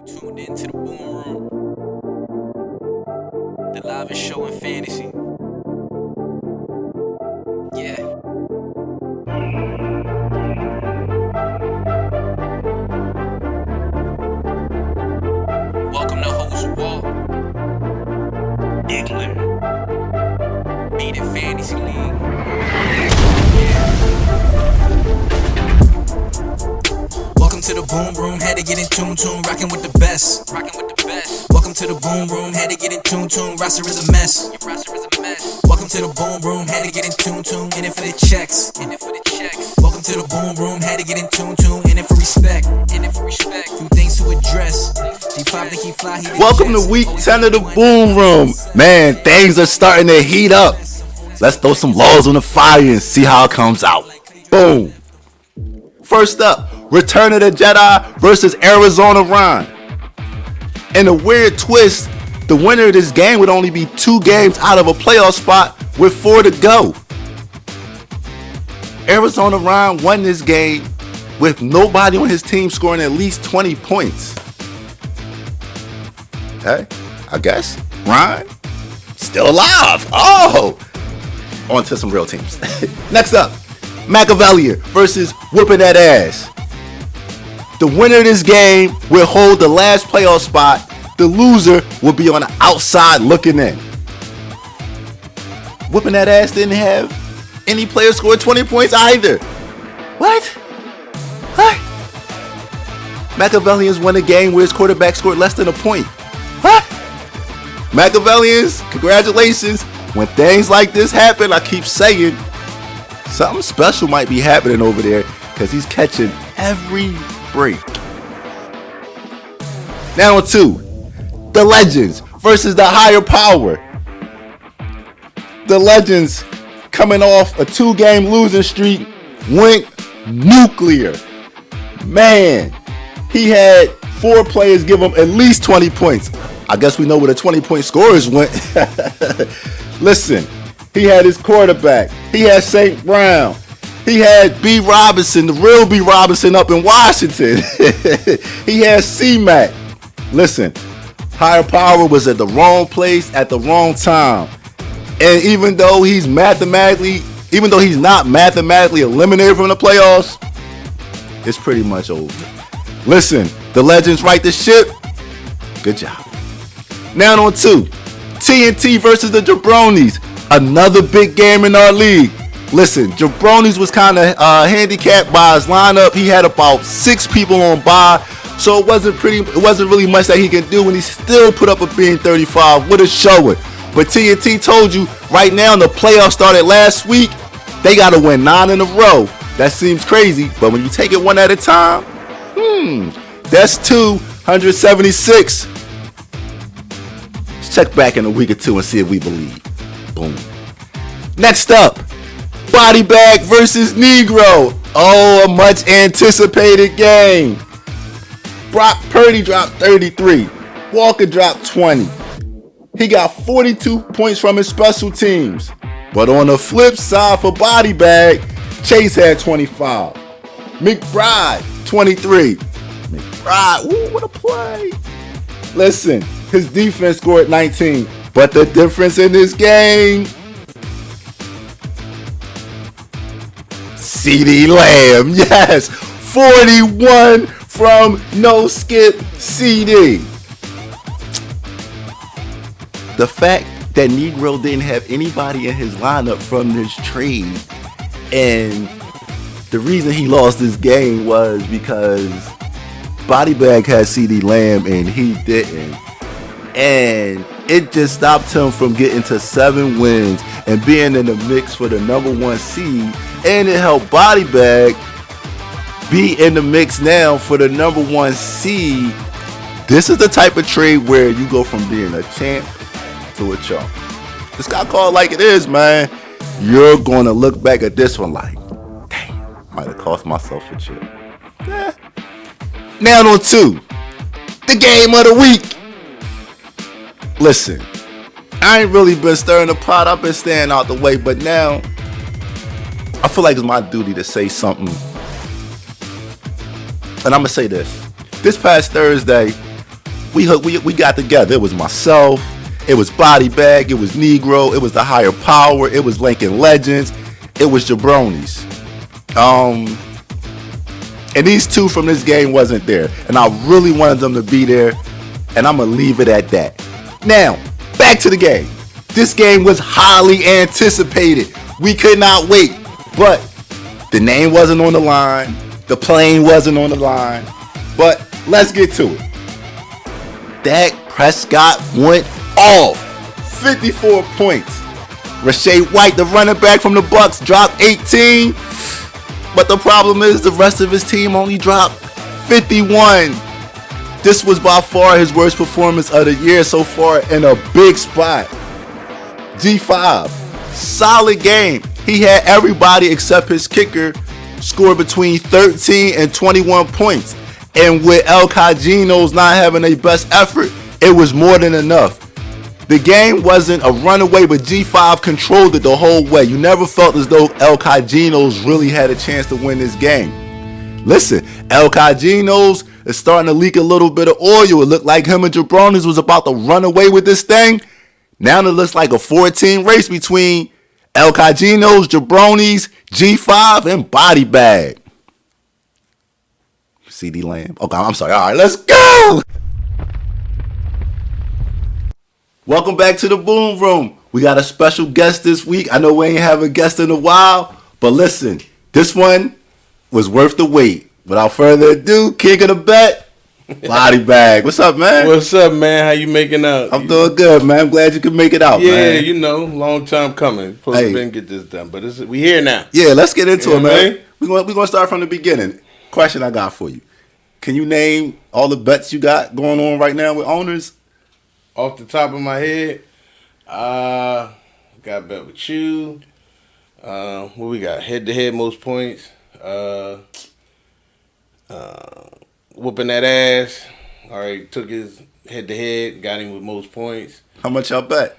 Tuned into the boom room, the livest show in fantasy. Yeah. Welcome to Host Walk, Igler, Beat It Fantasy League. Welcome to the boom room, had to get in tune, rocking with the best. Welcome to the boom room, had to get in tune, roster is a mess. Welcome to the boom room, had to get in tune, in it for the checks. Welcome to the boom room, had to get in tune, in it for respect. Few things to address. D5 think he fly, Welcome to week 10 of the boom room. Man, things are starting to heat up. Let's throw some logs on the fire and see how it comes out. Boom. First up, Return of the Jedi versus Arizona Ryan. In a weird twist, the winner of this game would only be 2 games out of a playoff spot with 4 to go. Arizona Ryan won this game with nobody on his team scoring at least 20 points. Hey, I guess Ryan still alive. Oh, on to some real teams. Next up, Machiavelli versus Whooping That Ass. The winner of this game will hold the last playoff spot. The loser will be on the outside looking in. Whooping That Ass didn't have any player score 20 points either. What? Machiavellians won a game where his quarterback scored less than a point. What? Machiavellians, congratulations. When things like this happen, I keep saying something special might be happening over there because he's catching every break. Now on 2, the Legends versus the Higher Power. The Legends, coming off a 2-game losing streak, went nuclear. Man, he had 4 players give him at least 20 points. I guess we know where the 20-point scorers went. Listen, he had his quarterback. He had St. Brown. He had B. Robinson, the real B. Robinson up in Washington. He had C-Mac. Listen, Higher Power was at the wrong place at the wrong time. And even though he's not mathematically eliminated from the playoffs, it's pretty much over. Listen, the Legends right the ship. Good job. Now on 2, TNT versus the Jabroneez. Another big game in our league. Listen, Jabroneez was kind of handicapped by his lineup. He had about 6 people on bye, so it wasn't really much that he can do, and he still put up a being 35 with a showing. But TNT told you right now, the playoffs started last week. They got to win 9 in a row. That seems crazy, but when you take it one at a time, that's 276. Let's check back in a week or 2 and see if we believe. Boom. Next up, Body Bag versus Negro. Oh, a much anticipated game. Brock Purdy dropped 33. Walker dropped 20. He got 42 points from his special teams. But on the flip side for Body Bag, Chase had 25. McBride, 23. McBride, ooh, what a play. Listen, his defense scored 19. But the difference in this game, CD Lamb, yes, 41 from no skip CD. The fact that Negro didn't have anybody in his lineup from this trade, and the reason he lost this game was because Body Bag had CD Lamb and he didn't, and it just stopped him from getting to 7 wins and being in the mix for the number 1 seed. And it helped Body Bag be in the mix now for the number 1 seed. This is the type of trade where you go from being a champ to a chump. This got called like it is, man. You're going to look back at this one like, damn, might have cost myself a chip. Yeah. Now on 2, the game of the week. Listen, I ain't really been stirring the pot. I've been staying out the way, but now I feel like it's my duty to say something. And I'm going to say this. This past Thursday, we got together. It was myself, it was Body Bag, it was Negro, it was the Higher Power, it was Lincoln Legends, it was Jabroneez. And these two from this game wasn't there, and I really wanted them to be there, and I'm gonna leave it at that. Now, back to the game. This game was highly anticipated. We could not wait, but the name wasn't on the line, the plane wasn't on the line, but let's get to it. Dak Prescott went off. 54 points. Rachaad White, the running back from the Bucs, dropped 18. But the problem is the rest of his team only dropped 51. This was by far his worst performance of the year so far in a big spot. G5, solid game. He had everybody except his kicker score between 13 and 21 points. And with El Cagino's not having a best effort, it was more than enough. The game wasn't a runaway, but G5 controlled it the whole way. You never felt as though El Cagino's really had a chance to win this game. Listen, El Cagino's is starting to leak a little bit of oil. It looked like him and Jabroneez was about to run away with this thing. Now it looks like a 4-team race between El Cagino's, Jabroneez, G5, and Body Bag. CD Lamb. Okay, I'm sorry. All right, let's go. Welcome back to the Boom Room. We got a special guest this week. I know we ain't have a guest in a while, but listen, this one was worth the wait. Without further ado, king of the bet, Body Bag. What's up, man? What's up, man? How you making out? I'm doing good, man. I'm glad you could make it out, man. Yeah, you know, long time coming. Supposed to been get this done, but we here now. Yeah, let's get into it, man. We're gonna start from the beginning. Question I got for you. Can you name all the bets you got going on right now with owners? Off the top of my head, got a bet with you. What we got? Head-to-head most points. Whooping that ass. All right, took his head-to-head, got him with most points. How much y'all bet?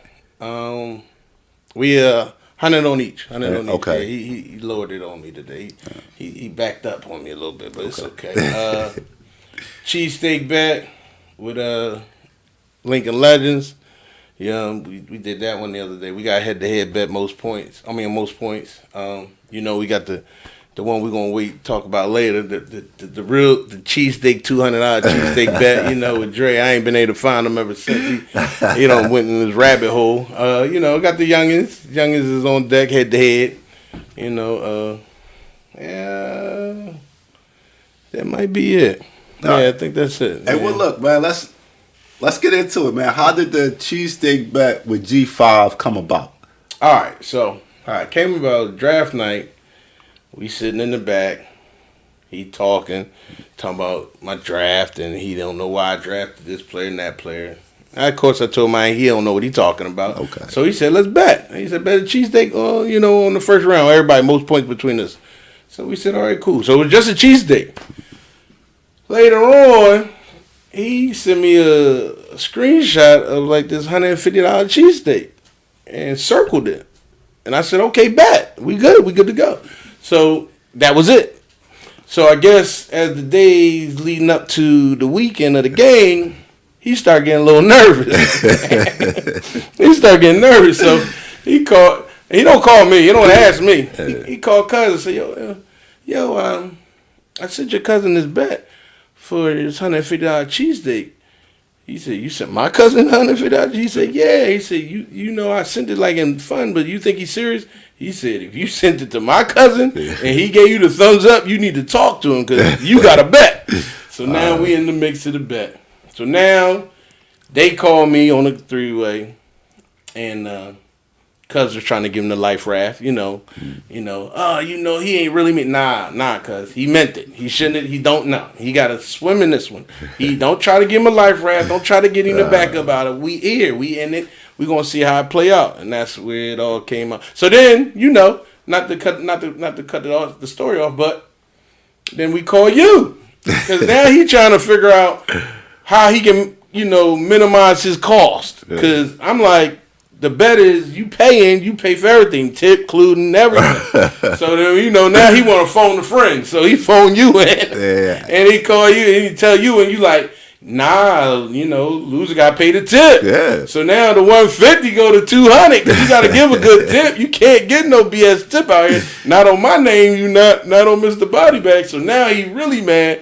We 100 on each. 100 on each. Okay. Yeah, he lowered it on me today. He backed up on me a little bit, but it's okay. Cheesesteak bet with Lincoln Legends. Yeah, we did that one the other day. We got head-to-head bet most points. Most points. You know, we got the one we're gonna talk about later. The real cheesesteak $200 cheesesteak bet. You know, with Dre, I ain't been able to find him ever since he went in his rabbit hole. You know, got the youngins. Youngins is on deck head-to-head. You know, yeah, that might be it. Yeah, I think that's it. Hey, well, look, man, let's get into it, man. How did the cheesesteak bet with G5 come about? All right, came about draft night. We sitting in the back. He talking about my draft, and he don't know why I drafted this player and that player. And of course, I told him he don't know what he talking about. Okay. So he said, let's bet. He said, bet a cheesesteak, you know, on the first round. Everybody, most points between us. So we said, all right, cool. So it was just a cheesesteak. Later on, he sent me a screenshot of like this $150 cheesesteak and circled it. And I said, okay, bet. We good to go. So that was it. So I guess as the days leading up to the weekend of the game, he started getting a little nervous. So he called. He don't call me. He don't ask me. He called cousin and said, yo, I sent your cousin this bet for his $150 cheesesteak. He said, you sent my cousin $150? He said, yeah. He said, you know, I sent it like in fun, but you think he's serious? He said, if you sent it to my cousin and he gave you the thumbs up, you need to talk to him because you got a bet. So now we in the mix of the bet. So now they call me on the three-way, and cuz was trying to give him the life raft, he ain't really mean, nah, cuz he meant it. He shouldn't, he don't know. He got to swim in this one. He don't try to give him a life raft. Don't try to get him the back about it. We here, we in it. We gonna see how it play out, and that's where it all came out. So then, not to cut the story off, but then we call you because now he trying to figure out how he can, minimize his cost. Because I'm like, the bet is you pay for everything, tip, including everything. So then, now he want to phone a friend, so he phone you in, and he call you and he tell you, and you like, Nah, loser got paid a tip. Yeah. So now the 150 go to 200 because you got to give a good tip. You can't get no BS tip out here. Not on my name. You not on Mr. Body Bag. So now he really mad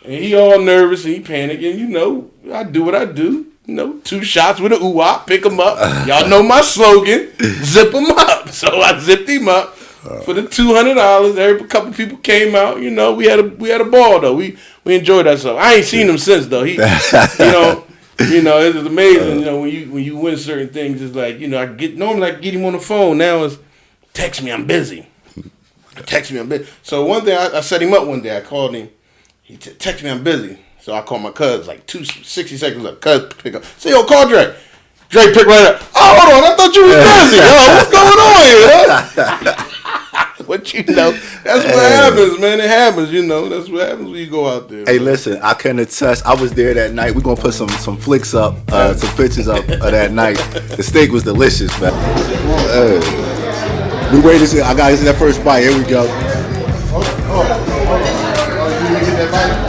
and he all nervous and he panicking. I do what I do. 2 shots with a ooh-wop, pick him up. Y'all know my slogan, zip him up. So I zipped him up for the $200. A couple people came out. We had a ball though. We enjoyed ourselves. I ain't seen him since though. He, it's amazing. When you win certain things, it's like normally I get him on the phone. Now it's text me, I'm busy. Text me, I'm busy. So one day I set him up. One day I called him. He text me, I'm busy. So I called my cuz like 60 seconds up. Cuz pick up. Say, yo, call Dre. Dre pick right up. Oh, hold on. I thought you was busy. What's going on here? But that's what happens, man. It happens, That's what happens when you go out there. Hey, man. listen, I can attest. I was there that night. We're going to put some flicks up, some pictures up of that night. The steak was delicious, man. We waited to see. I got that first bite. Here we go.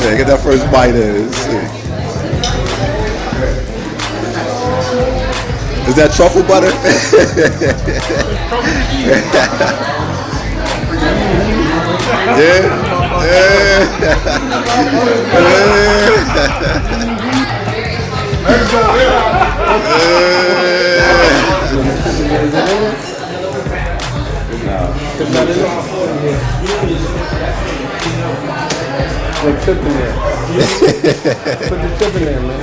Yeah, get that first bite in. Let's see. Is that truffle butter? Put the tip in there. Put the tip in there, man.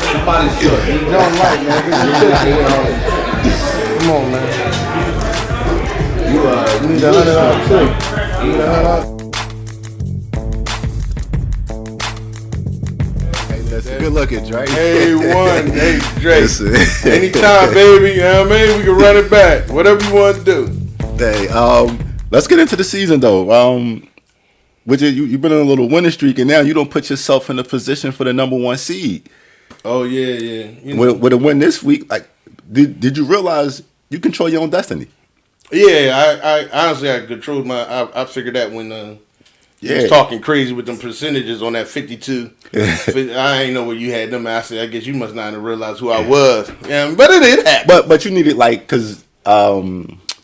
Somebody's short. You don't like, man. Get the tip in there. Come on, man. You need $100 too. You need $100. Hey, listen, good looking, Dre. Hey, hey, Dre. Listen. Anytime, baby. You know what I mean? We can run it back. Whatever you want to do. Hey, let's get into the season though. You've been on a little winning streak, and now you don't put yourself in a position for the number 1 seed. Oh yeah. With a win this week, like, did you realize you control your own destiny? Yeah, I honestly I controlled I figured that when you was talking crazy with them percentages on that 52. I ain't know where you had them. I said I guess you must not have realized who I was. Yeah, but it did happen. But you needed because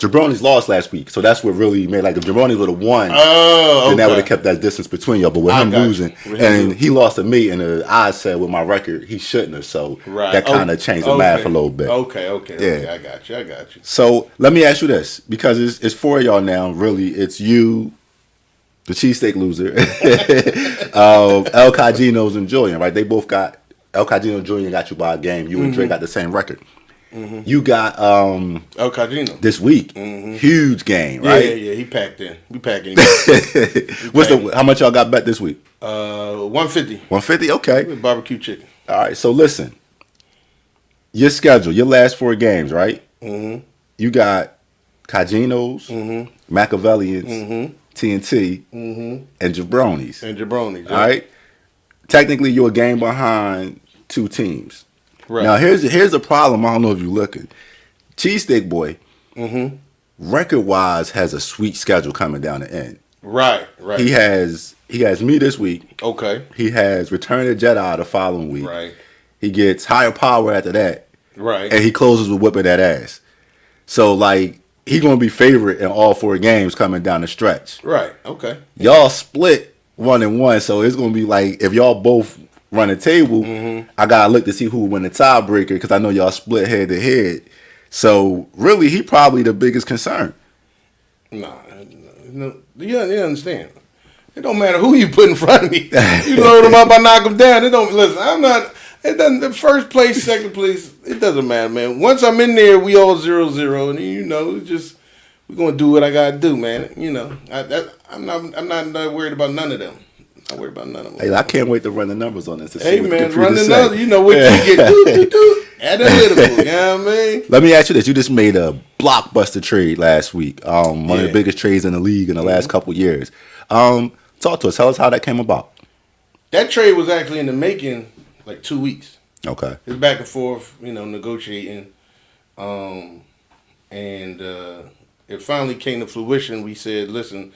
Jabroneez lost last week, so that's what really made if Jabroneez would have won. Oh, okay. Then that would have kept that distance between y'all. But with him losing, and he lost to me, and I said with my record he shouldn't have. So that kind of changed the math a little bit. Okay. I got you. So let me ask you this, because it's 4 of y'all now. Really, it's you, the cheesesteak loser, El Cagino's and Julian. Right? They both got El Cagino and Julian got you by a game. You and Dre got the same record. Mm-hmm. You got El Cagino this week. Mm-hmm. Huge game, right? Yeah. He packed in. We packing. How much y'all got bet this week? 150. 150. Okay. With barbecue chicken. All right. So listen, your schedule, your last 4 games, right? Mm-hmm. You got Cagino's, Machiavellians, TNT, and Jabroneez. Yeah. All right. Technically, you're a game behind 2 teams. Right. Now here's the problem. I don't know if you're looking. Cheesesteak Boy, record wise, has a sweet schedule coming down the end. Right. He has me this week. Okay. He has Return of the Jedi the following week. Right. He gets Higher Power after that. Right. And he closes with whipping that ass. So he's gonna be favorite in all 4 games coming down the stretch. Right. Okay. Y'all split 1-1, so it's gonna be if y'all both run a table, I gotta look to see who will win the tiebreaker, because I know y'all split head to head. So really, he probably the biggest concern. No, you understand. It don't matter who you put in front of me. You load them up, I knock them down. It don't listen. I'm not. It doesn't. The first place, second place, it doesn't matter, man. Once I'm in there, we all 0-0, and it's just we're gonna do what I gotta do, man. I'm not worried about none of them. Not worried about none of them. Hey, I can't wait to run the numbers on this. Hey, man, run the numbers. You know what you get. Do. Analytical. You know what I mean? Let me ask you this. You just made a blockbuster trade last week. One of the biggest trades in the league in the last couple years. Talk to us. Tell us how that came about. That trade was actually in the making 2 weeks. Okay. It was back and forth, negotiating. And it finally came to fruition. We said, listen,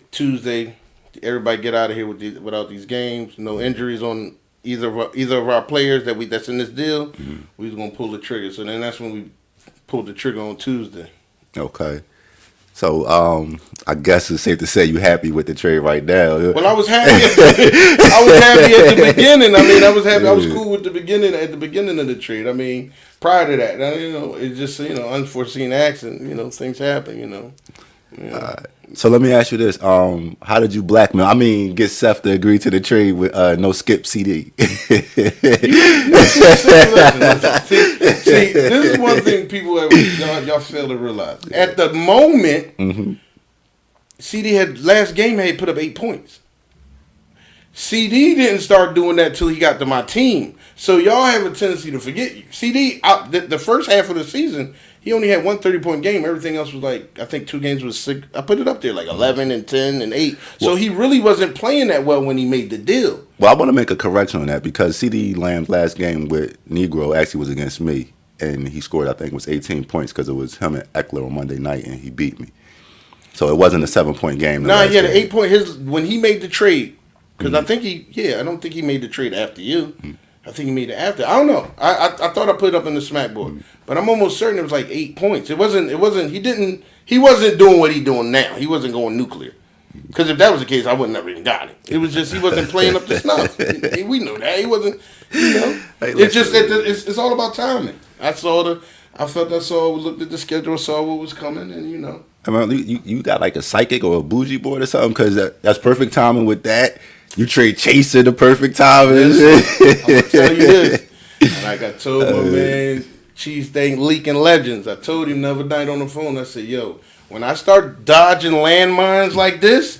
Tuesday, everybody get out of here without these games. No injuries on either of our players that's in this deal. We was gonna pull the trigger. So then that's when we pulled the trigger on Tuesday. Okay. So I guess it's safe to say you're happy with the trade right now. Well, I was happy. I was happy at the beginning. I mean, I was happy. I was cool with the beginning. At the beginning of the trade. I mean, prior to that, it's just unforeseen accident. Things happen. So let me ask you this: how did you blackmail? I mean, get Seth to agree to the trade with no skip CD. See, this is one thing people y'all fail to realize. At the moment, CD last game had put up 8 points. CD didn't start doing that till he got to my team. So y'all have a tendency to forget. CD the first half of the season, he only had one 30-point game. Everything else was like, I think 2 games was 6. I put it up there like 11 and 10 and 8. So he really wasn't playing that well when he made the deal. Well, I want to make a correction on that because CD Lamb's last game with Negro actually was against me, and he scored, I think it was 18 points because it was him and Eckler on Monday night, and he beat me. So it wasn't a 7-point game. Nah, yeah, the 8 point. When he made the trade, because I think I don't think he made the trade after you. I think he made it after. I don't know. I thought I put it up in the smack board, but I'm almost certain it was like 8 points. It wasn't. He wasn't doing what he's doing now. He wasn't going nuclear. Because if that was the case, I would never even got it. It was just he wasn't playing up to snuff. We knew that he wasn't. It's all about timing. I felt I saw. We looked at the schedule, saw what was coming, and I mean, you got like a psychic or a bougie board or something because that's perfect timing with that. You trade Chase in the perfect timing. I'm gonna tell you this. Like I told my man, Cheesesteak Leaking Legends. I told him the other night on the phone. I said, "Yo, when I start dodging landmines like this,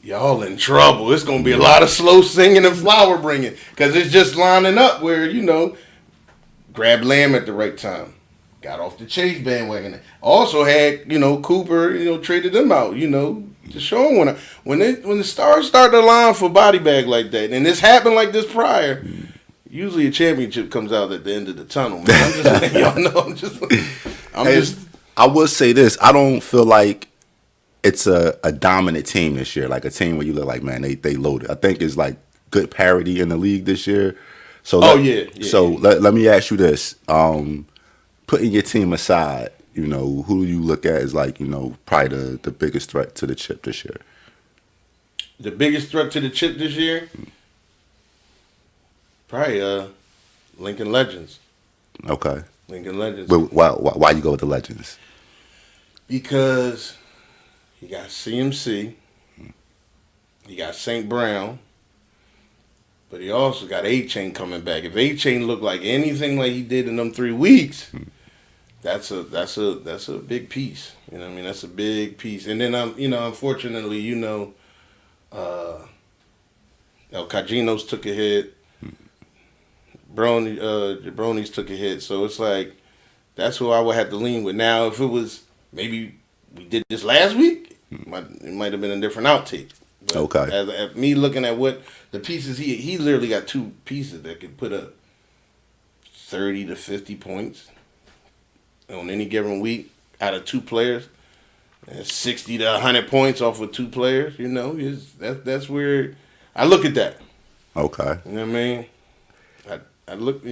y'all in trouble. It's gonna be a lot of slow singing and flower bringing because it's just lining up where grab Lamb at the right time." Got off the Chase bandwagon. Also had, Cooper, traded them out, to show him when the stars start to line for body bag like that, and this happened like this prior, usually a championship comes out at the end of the tunnel, man. I'm just letting y'all know. I will say this. I don't feel like it's a dominant team this year, like a team where you look like, man, they loaded. I think it's like good parity in the league this year. So let me ask you this. Putting your team aside, who do you look at as like, probably the biggest threat to the chip this year? The biggest threat to the chip this year? Probably Lincoln Legends. Okay. Lincoln Legends. But why you go with the Legends? Because he got CMC, he got St. Brown, but he also got A-Chain coming back. If A-Chain looked like anything like he did in them 3 weeks, that's a big piece. You know what I mean? That's a big piece. And then unfortunately, El Cajinos took a hit. Jabroneez took a hit. So it's like that's who I would have to lean with. Now, if it was maybe we did this last week, it might have been a different outtake. But okay. As me looking at what the pieces he literally got 2 pieces that could put up 30 to 50 points on any given week out of 2 players, and 60 to 100 points off of 2 players. That's where I look at that. Okay. You know what I mean? I look.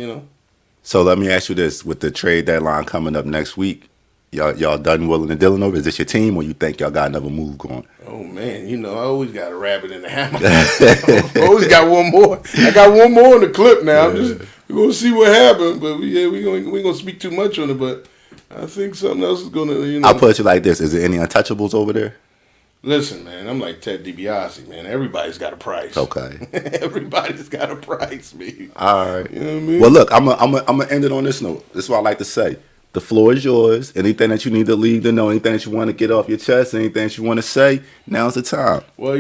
So let me ask you this: with the trade deadline coming up next week, y'all done willing and dealing over? Is this your team, or you think y'all got another move going? Oh man, I always got a rabbit in the hammer. I always got one more. I got one more in the clip now. We're gonna see what happens, but we gonna speak too much on it. But I think something else is gonna. I'll put it like this: is there any untouchables over there? Listen, man, I'm like Ted DiBiase, man. Everybody's got a price. Okay. Everybody's got a price, man. All right. You know what I mean? Well, look, I'm gonna end it on this note. This is what I like to say. The floor is yours. Anything that you need the league to know, anything that you want to get off your chest, anything that you want to say, now's the time. Well,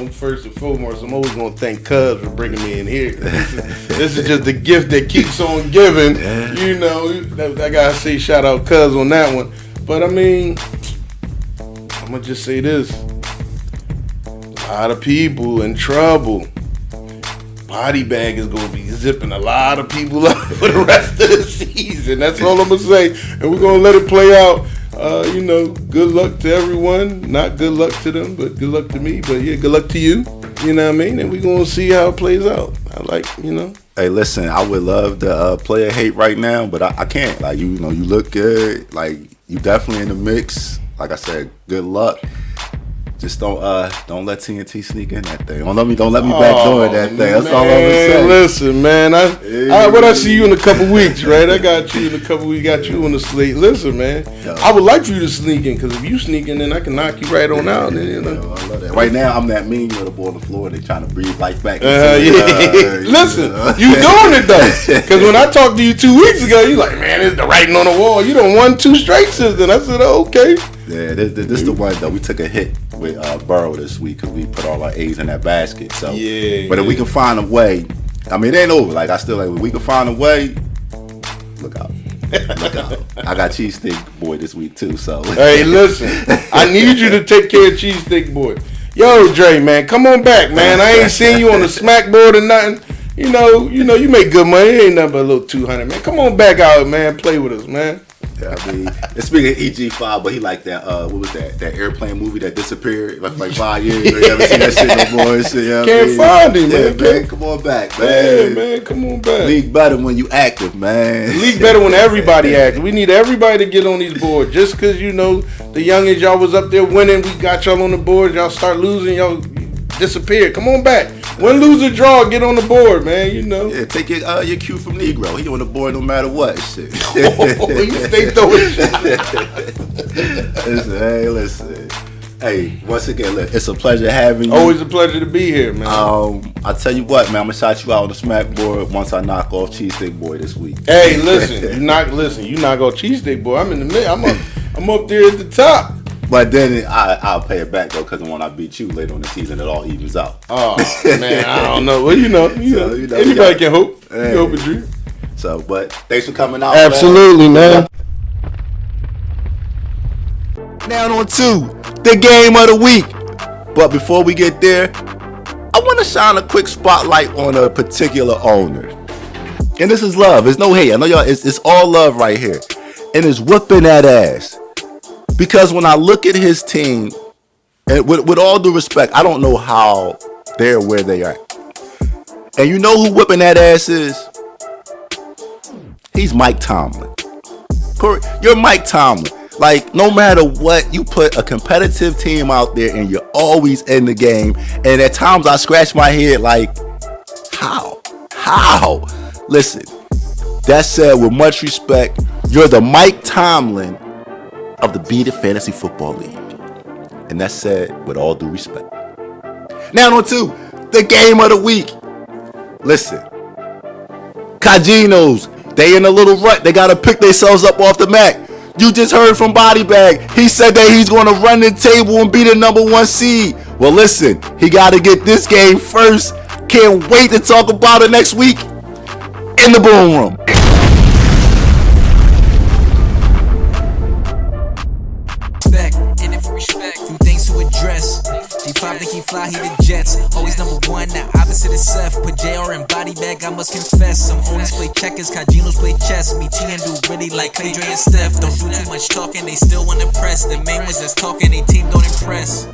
first and foremost, I'm always going to thank Cuz for bringing me in here. This is just the gift that keeps on giving. I got to say shout out Cuz on that one. But, I'm going to just say this. A lot of people in trouble. Body bag is going to be zipping a lot of people up for the rest of the season. That's all I'm going to say. And we're going to let it play out. You know, good luck to everyone. Not good luck to them, but good luck to me. But yeah, good luck to you. You know what I mean? And we're going to see how it plays out. I like, you know. Hey, listen, I would love to play a hate right now, but I can't. Like, you know, you look good. Like, you definitely in the mix. Like I said, good luck. Just don't let TNT sneak in that thing. Don't let me back doing that thing. That's all I'm gonna say. Listen, man, I see you in a couple weeks, right? I got you in a couple weeks. Got you on the slate. Listen, man, I would like for you to sneak in, because if you sneak in, then I can knock you right on out. Then, you know. I love that. Right now, I'm that mean little boy on the floor. They trying to breathe life back. Listen, you doing it though? Because when I talked to you 2 weeks ago, you like, man, it's the writing on the wall. You done won 2 straight since then. I said, oh, okay. Yeah, this the one though. We took a hit with Burrow this week because we put all our A's in that basket. So yeah, but if we can find a way, I mean, it ain't over. Like, I still like, if we can find a way, look out. Look out. I got Cheesesteak Boy this week too. So hey, listen, I need you to take care of Cheesesteak Boy. Yo, Dre, man, come on back, man. I ain't seen you on the smack board or nothing. You know, you make good money. It ain't nothing but a little 200, man. Come on back out, man. Play with us, man. Yeah, I mean, and speaking of EG5, but he like that, what was that airplane movie that disappeared like 5 years? You never seen that shit no more and shit. You know Can't find him, man. Man. Come on back, man. Yeah, man, come on back. League better when you active, man. League better when everybody active. We need everybody to get on these boards. Just because, you know, the youngins, y'all was up there winning, we got y'all on the board. Y'all start losing, y'all disappear. Come on back. Win, lose, or draw, get on the board, man. You know. Yeah, take your cue from Negro. He on the board no matter what. Shit. You stay throwing Listen. Hey, once again, look, it's a pleasure having you. Always a pleasure to be here, man. I tell you what, man, I'm gonna shout you out on the smack board once I knock off Cheesesteak Boy this week. Hey, listen, you knock off Cheesesteak Boy. I'm in the middle. I'm up there at the top. But then I'll pay it back though, because when I beat you later on the season, it all evens out. Oh man, I don't know. Well, you know, anybody can hope. Hey. You hope and dream. So, but thanks for coming out. Absolutely, man. Now on to the game of the week. But before we get there, I want to shine a quick spotlight on a particular owner. And this is love. It's no hate. I know y'all. It's all love right here, and it's whooping that ass. Because when I look at his team, and with all due respect, I don't know how they're where they are. And you know who whipping that ass is? He's Mike Tomlin. Corey, you're Mike Tomlin. Like, no matter what, you put a competitive team out there and you're always in the game. And at times I scratch my head like, how? How? Listen, that said, with much respect, you're the Mike Tomlin of the Beat It Fantasy Football League. And that's said with all due respect. Now on to the game of the week. Listen, Cajinos, they in a little rut. They got to pick themselves up off the mat. You just heard from Body Bag. He said that he's going to run the table and be the number 1 seed. Well, listen, he got to get this game first. Can't wait to talk about it next week in the Boom Room. G5 think he fly, he the Jets. Always number 1, now opposite is Seth. Put JR in body bag, I must confess. Some owners play checkers, Cajinos play chess. Me, T, and do really like Clay, Dre, and Steph. Don't do too much talking, they still wanna press. The main ones that's talking, they team don't impress.